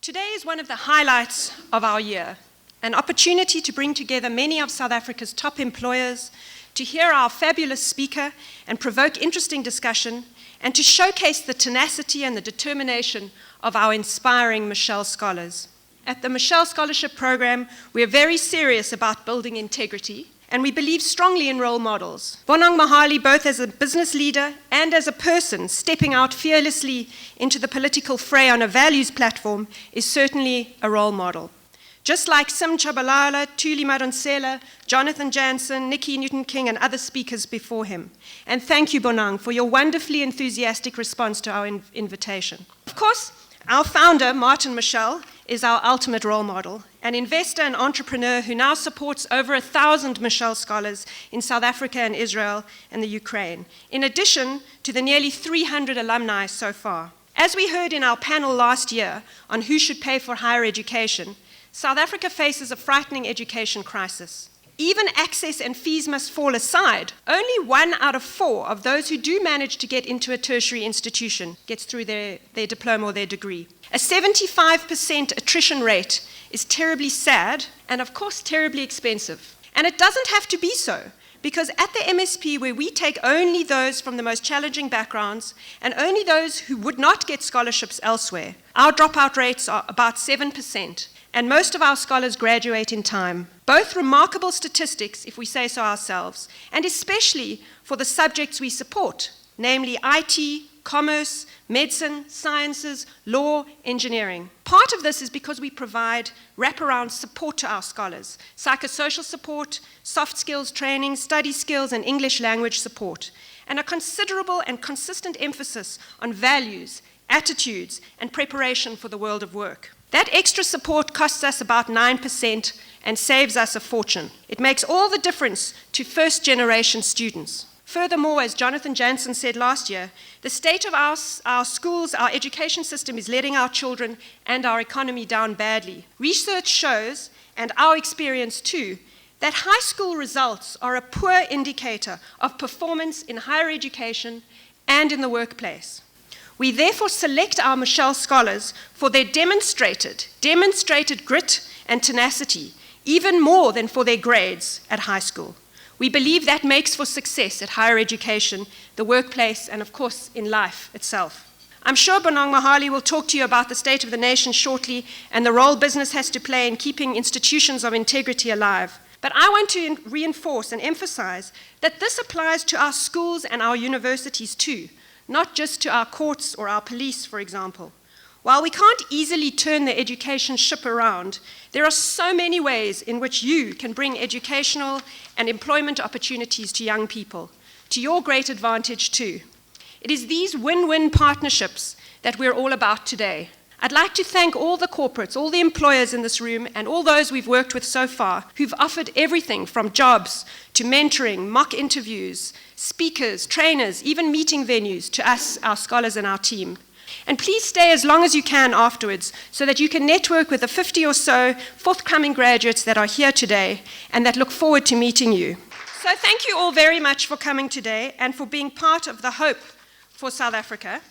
Today is one of the highlights of our year, an opportunity to bring together many of South Africa's top employers, to hear our fabulous speaker and provoke interesting discussion, and to showcase the tenacity and the determination of our inspiring Moshal scholars. At the Moshal Scholarship Program, we are very serious about building integrity, and we believe strongly in role models. Bonang Mohali, both as a business leader and as a person stepping out fearlessly into the political fray on a values platform, is certainly a role model. Just like Sim Chabalala, Thuli Madonsela, Jonathan Jansen, Nikki Newton-King, and other speakers before him. And thank you, Bonang, for your wonderfully enthusiastic response to our invitation. Of course, our founder, Martin Moshal, is our ultimate role model, an investor and entrepreneur who now supports over 1,000 Moshal scholars in South Africa and Israel and the Ukraine, in addition to the nearly 300 alumni so far. As we heard in our panel last year on who should pay for higher education, South Africa faces a frightening education crisis. Even access and fees must fall aside. Only 1 out of 4 of those who do manage to get into a tertiary institution gets through their diploma or their degree. A 75% attrition rate is terribly sad and, of course, terribly expensive. And it doesn't have to be so, because at the MSP, where we take only those from the most challenging backgrounds and only those who would not get scholarships elsewhere, our dropout rates are about 7%. And most of our scholars graduate in time. Both remarkable statistics, if we say so ourselves, and especially for the subjects we support, namely IT, commerce, medicine, sciences, law, engineering. Part of this is because we provide wraparound support to our scholars, psychosocial support, soft skills training, study skills, and English language support, and a considerable and consistent emphasis on values, attitudes, and preparation for the world of work. That extra support costs us about 9% and saves us a fortune. It makes all the difference to first-generation students. Furthermore, as Jonathan Jansen said last year, the state of our schools, our education system is letting our children and our economy down badly. Research shows, and our experience too, that high school results are a poor indicator of performance in higher education and in the workplace. We therefore select our Moshal scholars for their demonstrated grit and tenacity, even more than for their grades at high school. We believe that makes for success at higher education, the workplace, and of course in life itself. I'm sure Bonang Mohali will talk to you about the state of the nation shortly and the role business has to play in keeping institutions of integrity alive. But I want to reinforce and emphasize that this applies to our schools and our universities too, not just to our courts or our police, for example. While we can't easily turn the education ship around, there are so many ways in which you can bring educational and employment opportunities to young people, to your great advantage too. It is these win-win partnerships that we're all about today. I'd like to thank all the corporates, all the employers in this room, and all those we've worked with so far who've offered everything from jobs to mentoring, mock interviews, speakers, trainers, even meeting venues to us, our scholars and our team. And please stay as long as you can afterwards so that you can network with the 50 or so forthcoming graduates that are here today and that look forward to meeting you. So thank you all very much for coming today and for being part of the hope for South Africa.